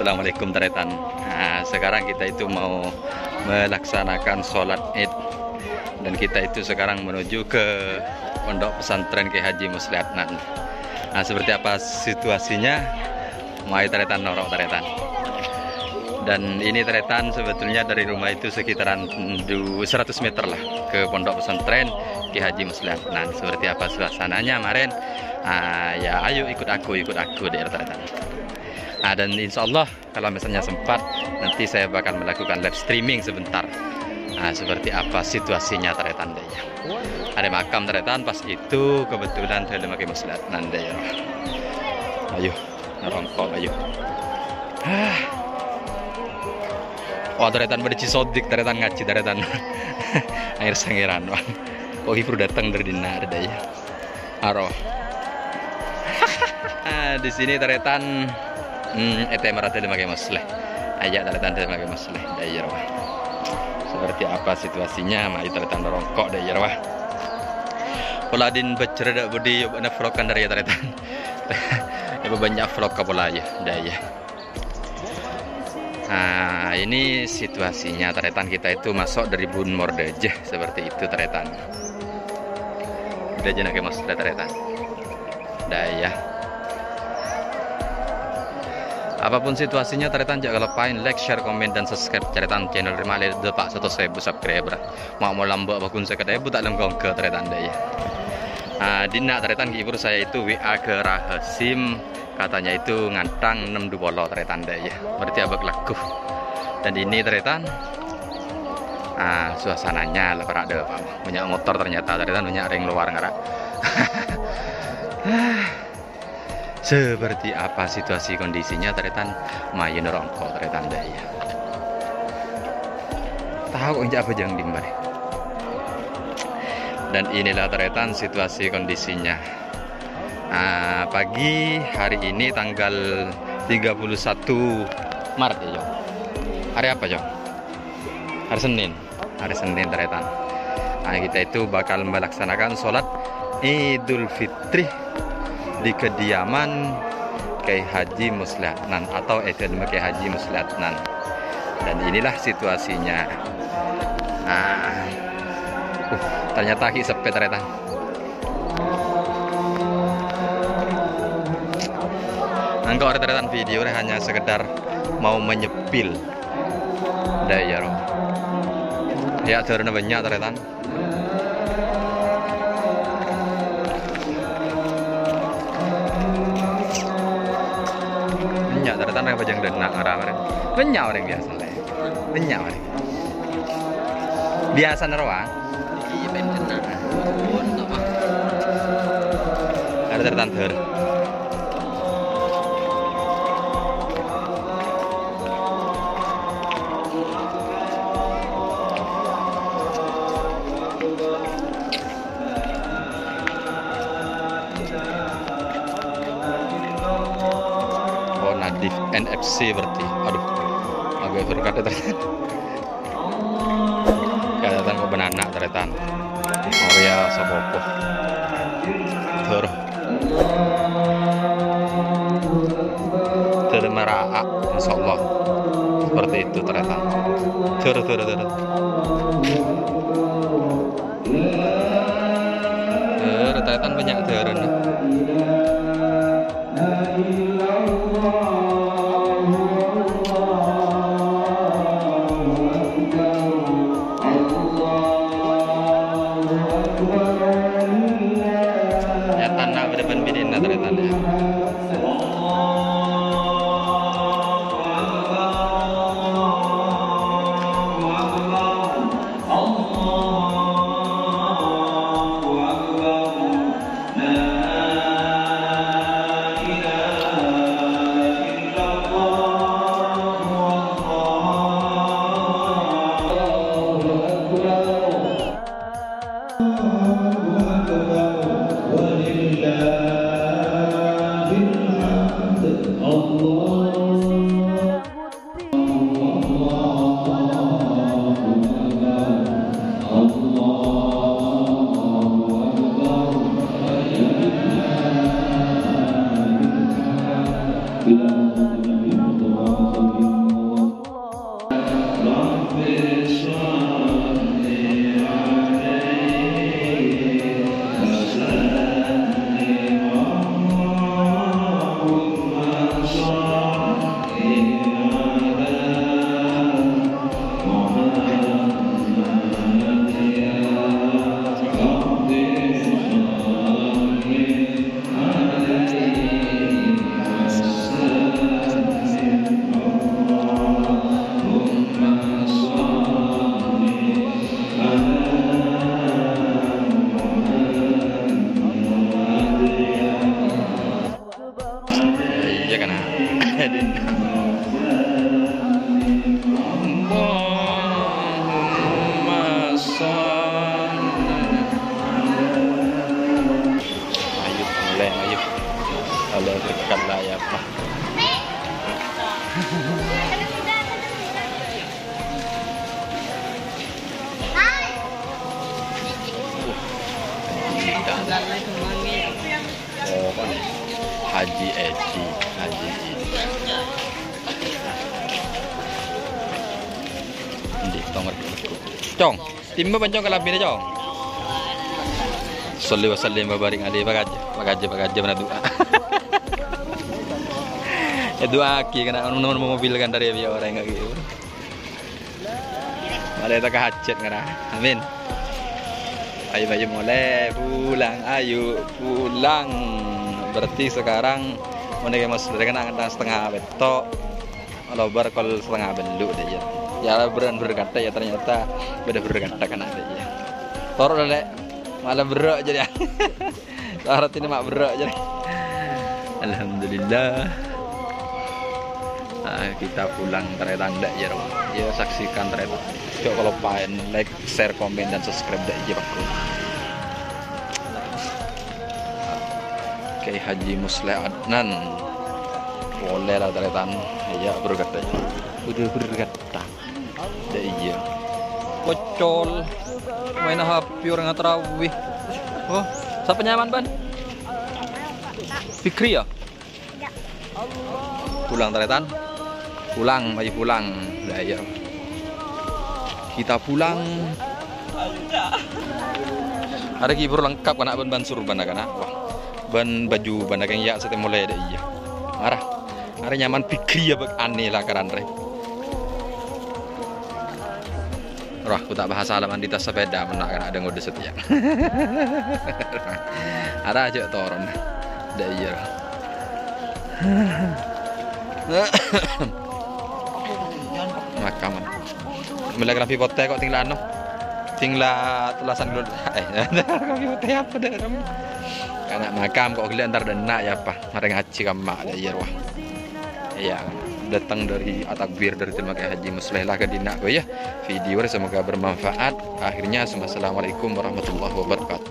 Assalamualaikum Taretan. Nah, sekarang kita itu mau melaksanakan sholat Id dan kita itu sekarang menuju ke pondok pesantren Kiai Haji Musli Adnan. Nah, seperti apa situasinya? Mai Taretan norok Taretan. Dan ini Taretan sebetulnya dari rumah itu sekitaran 100 meter lah ke pondok pesantren Kiai Haji Musli Adnan. Seperti apa suasananya kemarin? Ya ayo ikut aku di Taretan. Dan insya Allah kalau misalnya sempat nanti saya bakal melakukan live streaming sebentar. Seperti apa situasinya Taretan daya. Ada makam Taretan pas itu kebetulan saya lagi Musli Adnan daya. Ayo ngerongkok ayo. Oh Taretan berci sodik Taretan ngaji Taretan. Air sangiran bang. Oh ibu datang dari dinar daya. Aroh. Di sini Taretan marate lagi Musli. Ajak Taretan lagi Musli daerah wah. Seperti apa situasinya? Mari Taretan rongkok daerah wah. Poladin becerda budi yuk ana vlogan dari Taretan. Ya banyak vlog pola ya daerah. Ini situasinya Taretan kita itu masuk dari Bun Mordejeh seperti itu Taretan. Udah jenake Musli Taretan. Daerah. Apapun situasinya Taretan jangan lupain like, share, komen, dan subscribe Taretan channel Rimale Depak 1.000 subscriber. Mau lambak bakun saya kedai tak lembong ke Taretan daya. Dina Taretan kibur saya itu WA ke Rahasim katanya itu ngantang 6 dubolo Taretan daya. Berarti abak laku. Dan ini Taretan suasananya lebar ada Pak. Banyak motor ternyata Taretan banyak ring luar ngarak. Seperti apa situasi kondisinya Taretan main rongkok Taretan daya. Tahu enggak apa jangan dimbar. Dan inilah Taretan situasi kondisinya. Pagi hari ini tanggal 31 Maret ya Jong. Hari apa Jong? Hari Senin. Hari Senin Taretan. Kita itu bakal melaksanakan sholat Idul Fitri di kediaman Kiai Haji Musli Adnan atau Akademi Kiai Haji Musli Adnan. Dan inilah situasinya. Ternyata ki sepi Taretan. Engkau ada Taretan video hanya sekedar mau menyepil daerah. Ya turun banyak Taretan. Taretan yang pajang dan nak arah banyak orang biasa lah, banyak orang biasa nerawang. Iya benar. Ada Taretan ter. Nadif NFC berarti. Aduh, agak berkata Taretan. Taretan kok benanak Taretan. Oh ya sabopo. Tur. Termeraa insyaallah. Seperti itu Taretan. Tur. Taretan banyak turun. Taretan ya. berkat lah ya Pak. Haji Edi, Haji Edi. Di tongor Cong, timba pancong kalabine Cong. Salli wa sallim wa barik alaihi bagaja mana doa. Ya doa ki kena nomor mobil kan dari dia orang enggak gitu. Mari kita ke hajat kan. Amin. Ayo mulai pulang, ayo pulang. Berarti sekarang menika Mas kena setengah betok. Kalau berkol setengah beluk deh ya. Ya berkata ya ternyata beda berkata kan ada ya. Torok lek malah berok jadi. Syarat ini mak berok jadi. Alhamdulillah. Kita pulang ternyata ndak ya. Ya saksikan ternyata. Coba kalau pengen like, share, komen dan subscribe dak ya Pak. Kiai Haji Musleh Adnan. Boleh lah ternyata ya berkata. Udah berkata. Dak iya. Kocol. Main HP orang tarawih. Oh, siapa nyaman ban? Fikri ya? Pulang teretan? Pulang, mari pulang. Lah ya. Kita pulang. Ada kibur lengkap anak ban surban anak. Wah. Ban baju ban yang ya sete mulai ada iya. Marah. Ada nyaman Fikri ya aneh lah karan re. Roh, aku tak bahas halaman di tas sepeda, menak kan ada ngode setia. Ada aja toron, dah iya. Makaman. Mulai rapi pote kok tinggal anu, tinggal tulasan dulu. Rapi pote apa dah kamu? Karena makam kok gila ntar dan nak ya apa? Ada ngaji kamak dah iya roh. Iya. Datang dari Atakbir dari Terima Kasih Haji Musleh lah ke dinak ya. Video semoga bermanfaat. Akhirnya assalamualaikum warahmatullahi wabarakatuh.